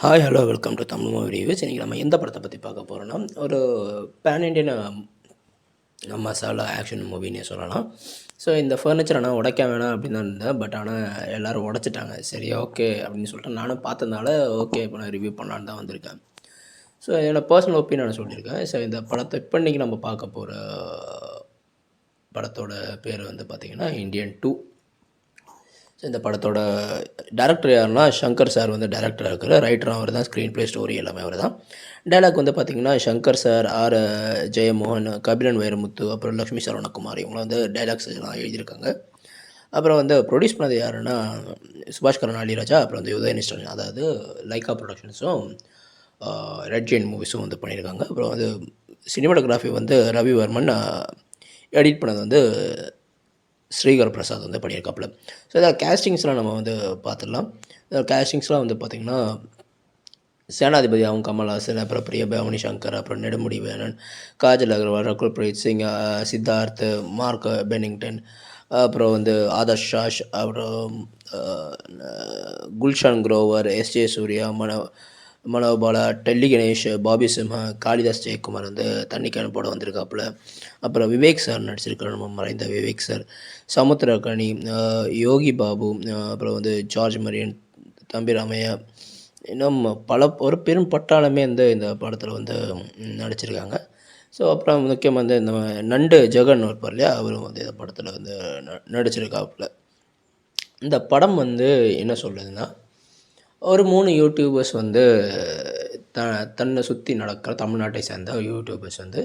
Hi hello welcome to Tamil movie reviews. இன்றைக்கி நம்ம எந்த படத்தை பற்றி பார்க்க போகிறோன்னா, ஒரு பேன் இண்டியன் மசாலா ஆக்ஷன் மூவின்னே சொல்லலாம். ஸோ இந்த ஃபர்னிச்சர் ஆனால் உடைக்க வேணாம் அப்படின்னு தான் இருந்தேன். பட் ஆனால் எல்லோரும் உடைச்சிட்டாங்க. சரி, ஓகே அப்படின்னு சொல்லிட்டு நானும் பார்த்ததுனால ஓகே இப்போ நான் ரிவ்யூ பண்ணலான்னு தான் வந்திருக்கேன். ஸோ என்னோடய பர்சனல் ஒப்பீனியன் சொல்லியிருக்கேன். ஸோ இந்த படத்தை இப்போ இன்றைக்கி நம்ம பார்க்க போகிற படத்தோட பேர் வந்து பார்த்திங்கன்னா இந்தியன் 2. ஸோ இந்த படத்தோட டேரக்டர் யாருன்னா சங்கர் சார் வந்து டேரக்டராக இருக்கிறார். ரைட்டரும் அவர் தான், ஸ்க்ரீன் ப்ளே ஸ்டோரி எல்லாமே அவர் தான். டைலாக் வந்து பார்த்திங்கன்னா சங்கர் சார், ஆர் ஜெயமோகன், கபிலன் வைரமுத்து, அப்புறம் லக்ஷ்மி சரவணகுமார் இவங்களாம் வந்து டைலாக்ஸ் எல்லாம் எழுதியிருக்காங்க. அப்புறம் வந்து ப்ரொடியூஸ் பண்ணது யாருன்னா சுபாஷ் கருணாலிராஜா, அப்புறம் வந்து உதயநிஷ்டன், அதாவது லைக்கா ப்ரொடக்ஷன்ஸும் ரெட் ஜெயின் மூவிஸும் வந்து பண்ணியிருக்காங்க. அப்புறம் வந்து சினிமாட்டோகிராஃபி வந்து ரவிவர்மன், எடிட் பண்ணது வந்து ஸ்ரீகர் பிரசாத் வந்து பண்ணியிருக்காப்புல. ஸோ இதில் கேஸ்டிங்ஸ்லாம் நம்ம வந்து பார்த்துடலாம். கேஸ்டிங்ஸ்லாம் வந்து பார்த்திங்கன்னா சேனாதிபதி அவங்க கமல்ஹாசன், அப்புறம் பிரியபவானி சங்கர், அப்புறம் நெடுமுடி வேணன், காஜல் அகர்வால், ரகுல் பிரீத் சிங், சித்தார்த், மார்க் பென்னிங்டன், அப்புறம் வந்து ஆதர்ஷ் ஷாஷ், அப்புறம் குல்ஷான் குரோவர், எஸ்ஜே சூர்யா, மனோபாலா, டெல்லி கணேஷ், பாபி சிம்ஹா, காளிதாஸ் ஜெயக்குமார் வந்து தண்ணி கேன் போட வந்திருக்காப்புல. அப்புறம் விவேக் சார் நடிச்சிருக்கார், நம்ம மறைந்த விவேக் சார், சமுத்திரகனி, யோகி பாபு, அப்புறம் வந்து ஜார்ஜ் மரியன், தம்பி ராமையா, இன்னும் ஒரு பெரும் பட்டாளமே வந்து இந்த படத்தில் வந்து நடிச்சிருக்காங்க. ஸோ அப்புறம் முக்கியமாக வந்து இந்த நண்டு ஜெகன் இருப்பார் இல்லையா, அவரும் வந்து இந்த படத்தில் வந்து நடிச்சிருக்காப்புல. இந்த படம் வந்து என்ன சொல்லுதுன்னா, ஒரு 3 யூடியூபர்ஸ் வந்து தன்னை சுற்றி நடக்கிற தமிழ்நாட்டை சேர்ந்த யூடியூபர்ஸ் வந்து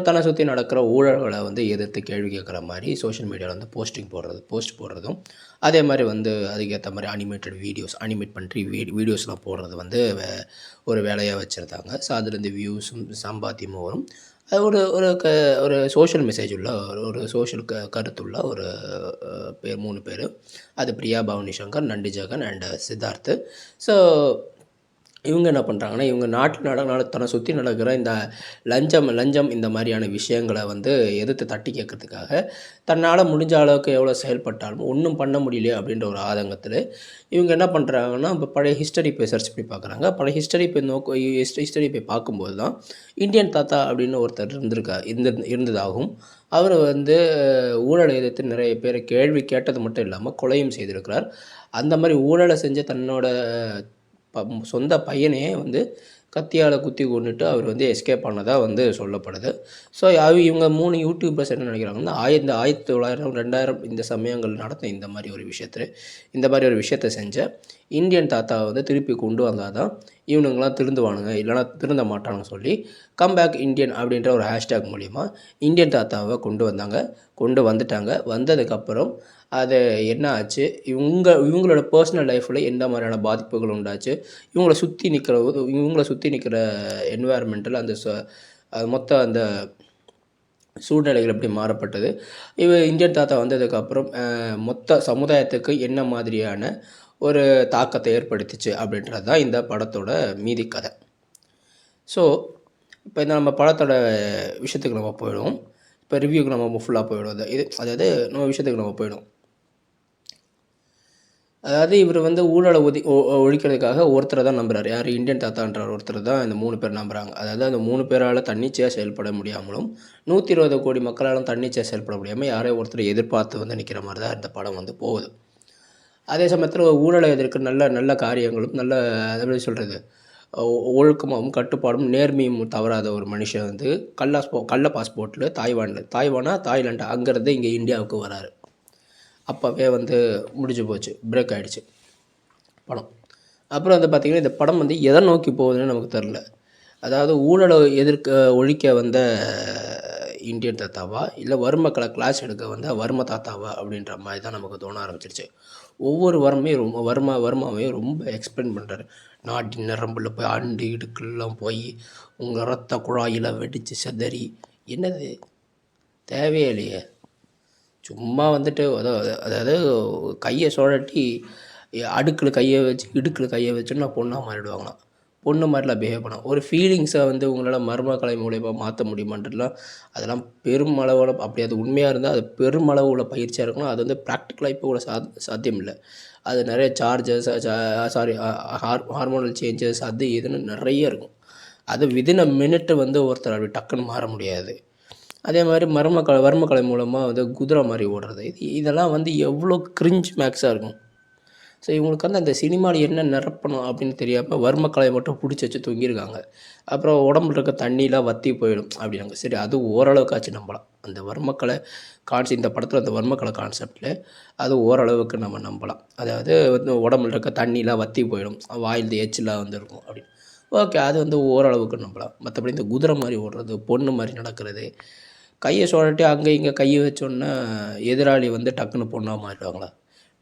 தன்னை சுற்றி நடக்கிற ஊழல்களை வந்து எதிர்த்து கேள்வி கேட்குற மாதிரி சோஷியல் மீடியாவில் வந்து போஸ்ட் போடுறதும், அதே மாதிரி வந்து அதுக்கேற்ற மாதிரி அனிமேட் பண்ணி வீடியோஸ்லாம் போடுறது வந்து ஒரு வேலையாக வச்சுருந்தாங்க. ஸோ அதுலேருந்து வியூஸும் சம்பாத்தியமும் வரும். அது ஒரு ஒரு ஒரு சோஷியல் மெசேஜ் உள்ள ஒரு சோஷியல் கருத்துள்ள ஒரு 3 பேர். அது பிரியா பவானி சங்கர், நண்டு ஜெகன் அண்ட் சித்தார்த்து. ஸோ இவங்க என்ன பண்ணுறாங்கன்னா, இவங்க நாட்டில் தன்னை சுற்றி நடக்கிற இந்த லஞ்சம் இந்த மாதிரியான விஷயங்களை வந்து எதிர்த்து தட்டி கேட்கறதுக்காக தன்னால் முடிஞ்ச அளவுக்கு எவ்வளோ செயல்பட்டாலும் ஒன்றும் பண்ண முடியலையே அப்படின்ற ஒரு ஆதங்கத்தில் இவங்க என்ன பண்ணுறாங்கன்னா, இப்போ பழைய ஹிஸ்டரி போய் சர்ச் பண்ணி பார்க்குறாங்க. பழைய ஹிஸ்டரி போய் பார்க்கும்போது தான் இந்தியன் தாத்தா அப்படின்னு ஒருத்தர் இருந்ததாகவும், அவர் வந்து ஊழலை எதிர்த்து நிறைய பேர் கேள்வி கேட்டது மட்டும் இல்லாமல் கொலையும் செய்திருக்கிறார். அந்த மாதிரி ஊழலை செஞ்ச தன்னோட சொந்த பையனையே வந்து கத்தியால் குத்தி கொன்னுட்டு அவர் வந்து எஸ்கேப் ஆனதாக வந்து சொல்லப்படுது. ஸோ இவங்க 3 யூடியூபர்ஸ் என்ன நினைக்கிறாங்கன்னா, 1900, 2000 இந்த சமயங்கள் நடந்த இந்த மாதிரி ஒரு விஷயத்தை செஞ்ச இந்தியன் தாத்தாவை வந்து திருப்பி கொண்டு வந்தால் தான் இவனுங்களாம் திருந்துவானுங்க, இல்லைனா திருந்த மாட்டானுங்க சொல்லி கம்பேக் இந்தியன் அப்படின்ற ஒரு ஹேஷ்டேக் மூலிமா இந்தியன் தாத்தாவை கொண்டு வந்துட்டாங்க. வந்ததுக்கப்புறம் அது என்ன ஆச்சு, இவங்களோட பர்சனல் லைஃப்பில் எந்த மாதிரியான பாதிப்புகள் உண்டாச்சு, இவங்கள சுற்றி நிற்கிற என்வாயர்மெண்ட்டில் மொத்த அந்த சூழ்நிலைகள் எப்படி மாறப்பட்டது, இந்தியன் தாத்தா வந்ததுக்கப்புறம் மொத்த சமுதாயத்துக்கு என்ன மாதிரியான ஒரு தாக்கத்தை ஏற்படுத்திச்சு அப்படின்றது தான் இந்த படத்தோட மீதி கதை. ஸோ இப்போ நம்ம படத்தோட விஷயத்துக்கு நம்ம போயிடுவோம். இப்போ ரிவ்யூக்கு நம்ம ஃபுல்லாக போயிடுவோம். அதாவது நம்ம விஷயத்துக்கு நம்ம போயிடுவோம். அதாவது இவர் வந்து ஊழலை ஒழிக்கிறதுக்காக ஒருத்தரை தான் நம்புகிறார். யார்? இந்தியன் தாத்தான்ற ஒருத்தர் தான் இந்த 3 பேர் நம்புகிறாங்க. அதாவது அந்த 3 பேரால் தன்னிச்சையாக செயல்பட முடியாமலும் 120 கோடி மக்களாலும் தன்னிச்சையாக செயல்பட முடியாமல் யாரையோ ஒருத்தரை எதிர்பார்த்து வந்து நிற்கிற மாதிரி தான் இந்த படம் வந்து போகுது. அதே சமயத்தில் ஊழலை எதிர்க்க நல்ல நல்ல காரியங்களும், நல்ல எப்படி சொல்கிறது, ஒழுக்கமாகவும் கட்டுப்பாடும் நேர்மையும் தவறாத ஒரு மனுஷன் வந்து கள்ள பாஸ்போர்ட்டில் தாய்லாண்டா அங்கேருந்து இங்கே இந்தியாவுக்கு வராரு. அப்போவே வந்து முடிஞ்சு போச்சு, பிரேக் ஆகிடுச்சு படம். அப்புறம் வந்து பார்த்திங்கன்னா, இந்த படம் வந்து எதை நோக்கி போகுதுன்னு நமக்கு தெரில. அதாவது ஊழலை ஒழிக்க வந்த இந்தியன் தாத்தாவா, இல்லை வறுமக்களை கிளாஸ் எடுக்க வந்த வறும தாத்தாவா அப்படின்ற மாதிரி தான் நமக்கு தோண ஆரம்பிச்சிருச்சு. ஒவ்வொரு வர்மாவையும் ரொம்ப எக்ஸ்பிளைன் பண்ணுறாரு. நாட்டின் நரம்பில் போய் அண்டு இடுக்கெல்லாம் போய் உங்கள் ரத்த குழாயில் வெடித்து செதறி, என்னது தேவையே இல்லையே. சும்மா வந்துட்டு அதாவது கையை சுழட்டி அடுக்கில் கையை வச்சு இடுக்கில் கையை வச்சுன்னா பொண்ணாக மாறிடுவாங்களாம். பொண்ணு மாதிரிலாம் பிஹேவ் பண்ணலாம். ஒரு ஃபீலிங்ஸை வந்து உங்களால் மர்மக்கலை மூலியமா மாற்ற முடியுமான்றதுலாம் அதெல்லாம் பெருமளவோட அப்படி அது உண்மையாக இருந்தால் அது பெருமளவுள்ள பயிற்சியாக இருக்கணும். அது வந்து ப்ராக்டிக்கலாக இப்போ கூட சாத்தியம் இல்லை. அது நிறைய சார்ஜஸ் சாரி ஹார்மோனல் சேஞ்சஸ் அது இதுன்னு நிறைய இருக்கும். அது வித்தின் அ மினிட் வந்து ஒருத்தர் அப்படி டக்குன்னு மாற முடியாது. அதே மாதிரி வர்மக்கலை மூலமாக வந்து குதிரை மாதிரி ஓடுறது இதெல்லாம் வந்து எவ்வளோ கிரிஞ்ச் மேக்ஸாக இருக்கும். ஸோ இவங்களுக்கு வந்து அந்த சினிமாவில் என்ன நிரப்பணும் அப்படின்னு தெரியாமல் வர்மக்கலையை மட்டும் பிடிச்சி வச்சு தொங்கியிருக்காங்க. அப்புறம் உடம்புல இருக்க தண்ணிலாம் வற்றி போயிடும் அப்படின்னாங்க. சரி அது ஓரளவுக்காச்சு நம்பலாம். அந்த வர்மக்கலை இந்த படத்தில் அந்த வர்மக்கலை கான்செப்டில் அது ஓரளவுக்கு நம்ம நம்பலாம். அதாவது வந்து உடம்புல இருக்க தண்ணிலாம் வற்றி போயிடும், வாயில் எச்சிலாம் வந்துருக்கும் அப்படின்னு. ஓகே, அது வந்து ஓரளவுக்கு நம்பலாம். மற்றபடி இந்த குதிரை மாதிரி ஓடுறது, பொண்ணு மாதிரி நடக்கிறது, கையை சுழட்டி அங்கே இங்கே கையை வச்சோன்னா எதிராளி வந்து டக்குன்னு பொண்ணாக மாறிடுவாங்களா,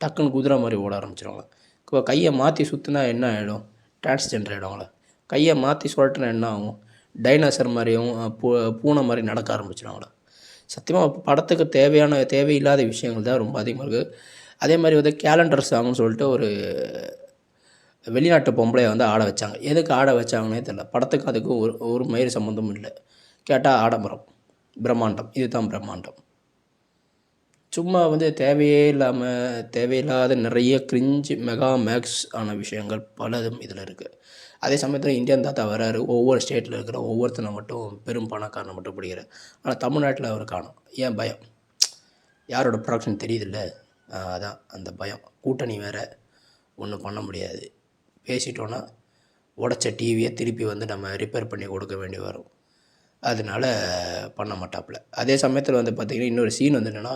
டக்குன்னு குதிரை மாதிரி ஓட ஆரம்பிச்சிடுவாங்க. இப்போ கையை மாற்றி சுற்றினா என்ன ஆகிடும், டிரான்ஸ்ஜெண்டர் ஆகிடுவாங்களா. கையை மாற்றி சுழட்டினா என்ன ஆகும், டைனோசர் மாதிரியும் பூனை மாதிரி நடக்க ஆரம்பிச்சிடுவாங்களா. சத்தியமாக படத்துக்கு தேவையில்லாத விஷயங்கள் தான் ரொம்ப அதிகமாக இருக்குது. அதே மாதிரி வந்து கேலண்டர் சாங்னு சொல்லிட்டு ஒரு வெளிநாட்டு பொம்பளையை வந்து ஆட வச்சாங்க. எதுக்கு ஆட வச்சாங்கன்னே தெரியல. படத்துக்கு அதுக்கும் ஒரு மயிர் சம்மந்தமும் இல்லை. கேட்டால் ஆடம்பரம், பிரம்மாண்டம், இதுதான் பிரம்மாண்டம். சும்மா வந்து தேவையில்லாத நிறைய கிரிஞ்சு மெகா மேக்ஸ் ஆன விஷயங்கள் பலதும் இதில் இருக்குது. அதே சமயத்தில் இந்தியன் தாத்தா வராரு, ஒவ்வொரு ஸ்டேட்டில் இருக்கிற ஒவ்வொருத்தனை மட்டும் பெரும் பணக்காரனை மட்டும் பிடிக்கிறார். ஆனால் தமிழ்நாட்டில் அவர் காணும். ஏன் பயம்? யாரோட ப்ரொடக்ஷன் தெரியுதில்ல, அதான் அந்த பயம். கூட்டணி வேறு, ஒன்றும் பண்ண முடியாது. பேசிட்டோன்னா உடச்ச டிவியை திருப்பி வந்து நம்ம ரிப்பேர் பண்ணி கொடுக்க வேண்டி வரும். அதனால் பண்ண மாட்டாப்புல. அதே சமயத்தில் வந்து பார்த்திங்கன்னா இன்னொரு சீன் வந்து என்னென்னா,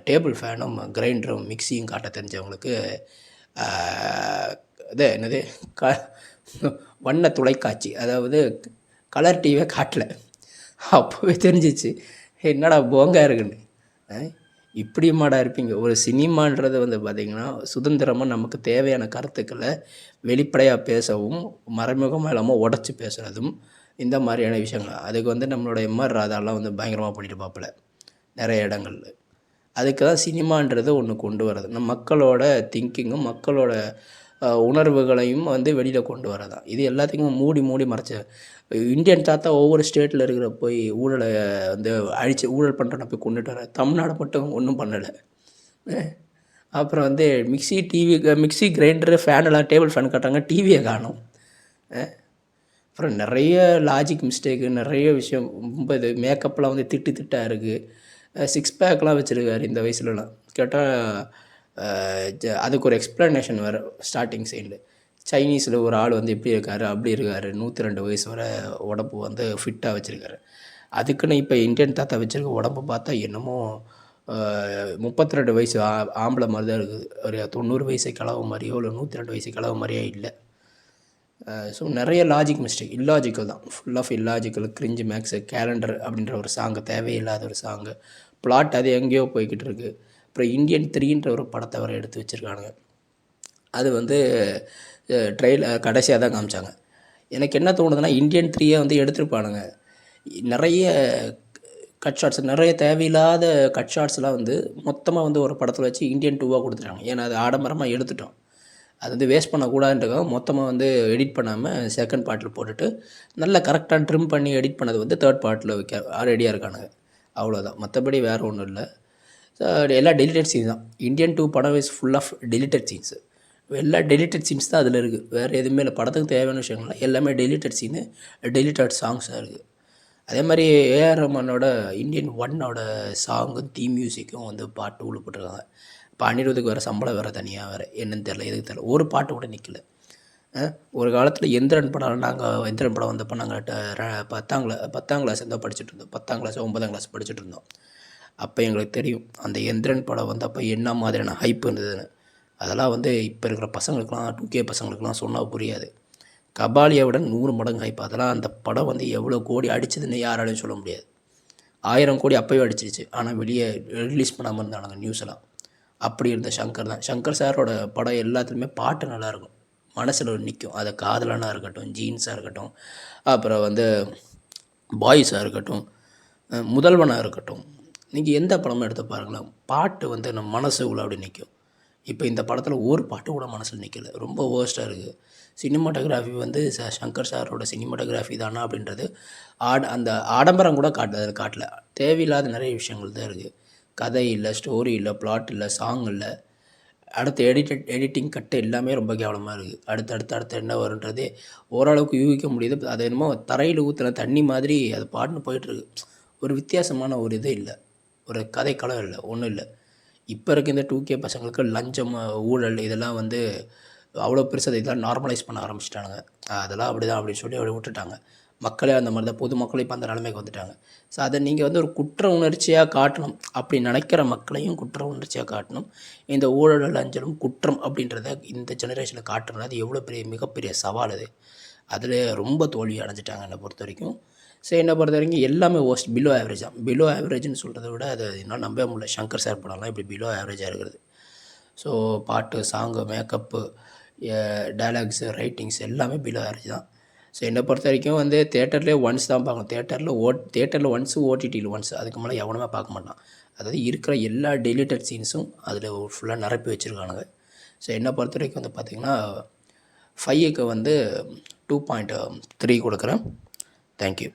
டேபிள் ஃபேனும் கிரைண்டரும் மிக்சியும் காட்ட தெரிஞ்சவங்களுக்கு இது என்னது வண்ண தொலைக்காட்சி, அதாவது கலர் டிவியை காட்டலை. அப்போவே தெரிஞ்சிச்சு என்னடா போங்கா இருக்குன்னு. இப்படியுமாடா இருப்பீங்க. ஒரு சினிமான்றது வந்து பார்த்திங்கன்னா சுதந்திரமாக நமக்கு தேவையான கருத்துக்களை வெளிப்படையாக பேசவும், மறைமுகமாக இல்லாமல் உடச்சி பேசுகிறதும் இந்த மாதிரியான விஷயங்கள். அதுக்கு வந்து நம்மளோட எம்ஆர் ராதாலாம் வந்து பயங்கரமாக பண்ணிட்டு பார்ப்பல நிறைய இடங்கள்ல. அதுக்கு தான் சினிமான்றது ஒன்று கொண்டு வர்றது. நம்ம மக்களோட திங்கிங்கும் மக்களோட உணர்வுகளையும் வந்து வெளியில் கொண்டு வரதான். இது எல்லாத்தையும் மூடி மறைச்ச இந்தியன் தாத்தா ஒவ்வொரு ஸ்டேட்டில் இருக்கிற போய் ஊழலை வந்து ஊழல் பண்ணுறன போய் கொண்டுட்டு வர. தமிழ்நாடு மட்டும் ஒன்றும் பண்ணலை. அப்புறம் வந்து மிக்சி கிரைண்டரு ஃபேனெல்லாம் டேபிள் ஃபேன் கட்டுறாங்க, டிவியை காணும். அப்புறம் நிறைய லாஜிக் மிஸ்டேக்கு, நிறைய விஷயம். ரொம்ப இது மேக்கப்லாம் வந்து திட்டாக இருக்குது. 6 பேக்லாம் வச்சுருக்காரு இந்த வயசுலலாம். கேட்டால் அதுக்கு ஒரு எக்ஸ்ப்ளனேஷன் வேறு ஸ்டார்டிங் சைடில். சைனீஸில் ஒரு ஆள் வந்து எப்படி இருக்கார், அப்படி இருக்கார், 102 வயசு வரை உடம்பு வந்து ஃபிட்டாக வச்சுருக்காரு. அதுக்குன்னு இப்போ இந்தியன் தாத்தா வச்சுருக்க உடம்பு பார்த்தா என்னமோ 32 வயசு ஆம்பளை மாதிரி தான் இருக்குது. ஒரு 90 வயசு கிழவு மாதிரியோ இல்லை 102 வயசு கிழவு மாதிரியோ இல்லை. ஸோ நிறைய லாஜிக் மிஸ்டேக், இல்லாஜிக்கல் தான், full of illogical. Cringe max, calendar அப்படின்ற ஒரு சாங்கு, தேவையில்லாத ஒரு சாங்கு, பிளாட் அது எங்கேயோ போய்கிட்டு இருக்குது. அப்புறம் இந்தியன் 3ன்ற ஒரு படத்தை வர எடுத்து வச்சுருக்கானுங்க. அது வந்து கடைசியாக தான் காமிச்சாங்க. எனக்கு என்ன தோணுதுன்னா, இந்தியன் 3 வந்து எடுத்துருப்பானுங்க. நிறைய கட் ஷாட்ஸ், நிறைய தேவையில்லாத கட் ஷாட்ஸ்லாம் வந்து மொத்தமாக வந்து ஒரு படத்தில் வச்சு இந்தியன் 2 கொடுத்துட்டாங்க. ஏன்னா அது ஆடம்பரமாக எடுத்துட்டோம், அது வந்து வேஸ்ட் பண்ணக்கூடாதுன்றக்காக மொத்தமாக வந்து எடிட் பண்ணாமல் செகண்ட் பார்ட்டில் போட்டுட்டு நல்லா கரெக்டாக ட்ரிம் பண்ணி எடிட் பண்ணது வந்து தேர்ட் பார்ட்டில் வைக்க ரெடியாக இருக்கானுங்க. அவ்வளோதான், மற்றபடி வேறு ஒன்றும் இல்லை. எல்லாம் டெலிட்டட் சீன்ஸ் தான். இந்தியன் 2 படம் is full of deleted scenes. எல்லா டெலிட்டட் சீன்ஸ் தான் அதில் இருக்குது. வேறு எதுவுமே இல்லை. படத்துக்கு தேவையான விஷயங்கள்லாம் எல்லாமே டெலிட்டட் சீனு, டெலிட்டட் சாங்ஸாக இருக்குது. அதே மாதிரி ஏஆர் ரஹ்மானோட இந்தியன் 1 சாங்கும் தீம் மியூசிக்கும் வந்து பாட்டு போட்டிருக்காங்க. இப்போ அனிருத்துக்கு வேறு சம்பளம் வேறு தனியாக வேறு என்னன்னு தெரில, எதுக்கு தெரில. ஒரு பாட்டு கூட நிற்கல. ஒரு காலத்தில் எந்திரன் படம் வந்தப்போ நாங்கள் 10ஆம் கிளாஸ் இருந்தால் படிச்சுட்டு இருந்தோம். 10ஆம் கிளாஸ் 9ஆம் கிளாஸ் படிச்சுட்டு இருந்தோம். அப்போ எங்களுக்கு தெரியும் அந்த எந்திரன் படம் வந்தப்போ என்ன மாதிரியான ஹைப் இருந்ததுன்னு. அதெல்லாம் வந்து இப்போ இருக்கிற பசங்களுக்கெலாம், 2K பசங்களுக்கெலாம் சொன்னால் புரியாது. கபாலியை விட 100 மடங்கு ஹைப். அதெல்லாம் அந்த படம் வந்து எவ்வளோ கோடி அடிச்சதுன்னு யாராலையும் சொல்ல முடியாது. 1000 கோடி அப்போவே அடிச்சிருச்சு. ஆனால் வெளியே ரிலீஸ் பண்ணாமல் இருந்தானுங்க நியூஸ்லாம். அப்படி இருந்த சங்கர் சாரோட படம் எல்லாத்துலேயுமே பாட்டு நல்லாயிருக்கும், மனசில் நிற்கும். அது காதலனாக இருக்கட்டும், ஜீன்ஸாக இருக்கட்டும், அப்புறம் வந்து பாய்ஸாக இருக்கட்டும், முதல்வனாக இருக்கட்டும், நீங்கள் எந்த படமும் எடுத்து பாருங்களேன், பாட்டு வந்து நம்ம மனசுக்குள்ள அப்படி நிற்கும். இப்போ இந்த படத்தில் ஒரு பாட்டு கூட மனசில் நிற்கல. ரொம்ப வேர்ஸ்ட்டாக இருக்குது. சினிமாட்டோகிராஃபி வந்து சங்கர் சாரோட சினிமாட்டோகிராஃபி தானா அப்படின்றது அந்த ஆடம்பரம் கூட அதில் காட்டல. தேவையில்லாத நிறைய விஷயங்கள் தான் இருக்குது. கதை இல்லை, ஸ்டோரி இல்லை, பிளாட் இல்லை, சாங் இல்லை. அடுத்து எடிட்டிங் கட்டு எல்லாமே ரொம்ப கேவலமாக இருக்குது. அடுத்து என்ன வருன்றதே ஓரளவுக்கு யூகிக்க முடியுது. அது என்னமோ தரையில் ஊற்றின தண்ணி மாதிரி அது பாட்டுன்னு போயிட்டுருக்கு. ஒரு வித்தியாசமான ஒரு இது இல்லை, ஒரு கதைக்களம் இல்லை, ஒன்றும் இல்லை. இப்போ இருக்க இந்த 2K பசங்களுக்கு லஞ்சம், ஊழல் இதெல்லாம் வந்து அவ்வளோ பெருசு இதெல்லாம் நார்மலைஸ் பண்ண ஆரம்பிச்சிட்டானுங்க. அதெல்லாம் அப்படி தான் அப்படின்னு சொல்லி அப்படி விட்டுட்டாங்க. மக்களே அந்த மாதிரி தான், பொதுமக்களும் இப்போ அந்த நிலைமைக்கு வந்துட்டாங்க. ஸோ அதை நீங்கள் வந்து ஒரு குற்ற உணர்ச்சியாக காட்டணும், அப்படி நினைக்கிற மக்களையும் குற்ற உணர்ச்சியாக காட்டணும். இந்த ஊழல் லஞ்சம் குற்றம் அப்படின்றத இந்த ஜெனரேஷனில் காட்டுறது அது எவ்வளோ மிகப்பெரிய சவால் அது. அதில் ரொம்ப தோல்வி அடைஞ்சிட்டாங்க என்னை பொறுத்த வரைக்கும். ஸோ என்னை பொறுத்த வரைக்கும் எல்லாமே ஒர்ஸ்ட், பிலோ ஆவரேஜ் தான். பிலோ ஆவரேஜ்னு சொல்கிறத விட அது என்னால் நம்பவே முடியல. சங்கர் சார் படம்லாம் இப்படி பிலோ ஆவரேஜாக இருக்கிறது. ஸோ பாட்டு, சாங்கு, மேக்கப்பு, டயலாக்ஸு, ரைட்டிங்ஸ் எல்லாமே பிலோ ஆவரேஜ் தான். ஸோ என்னை பொறுத்த வரைக்கும் வந்து தேட்டர்லேயே ஒன்ஸ் தான் பார்க்கணும். தேட்டரில் ஒன்ஸு, ஓடிடியில் ஒன்ஸ், அதுக்கு மேலே எவனுமே பார்க்க மாட்டான். அதாவது இருக்கிற எல்லா டெலிட்டட் சீன்ஸும் அதில் ஃபுல்லாக நிரப்பி வச்சுருக்கானுங்க. ஸோ என்னை பொறுத்த வரைக்கும் வந்து பார்த்திங்கன்னா 5க்கு வந்து 2.3 கொடுக்குறேன். தேங்க்யூ.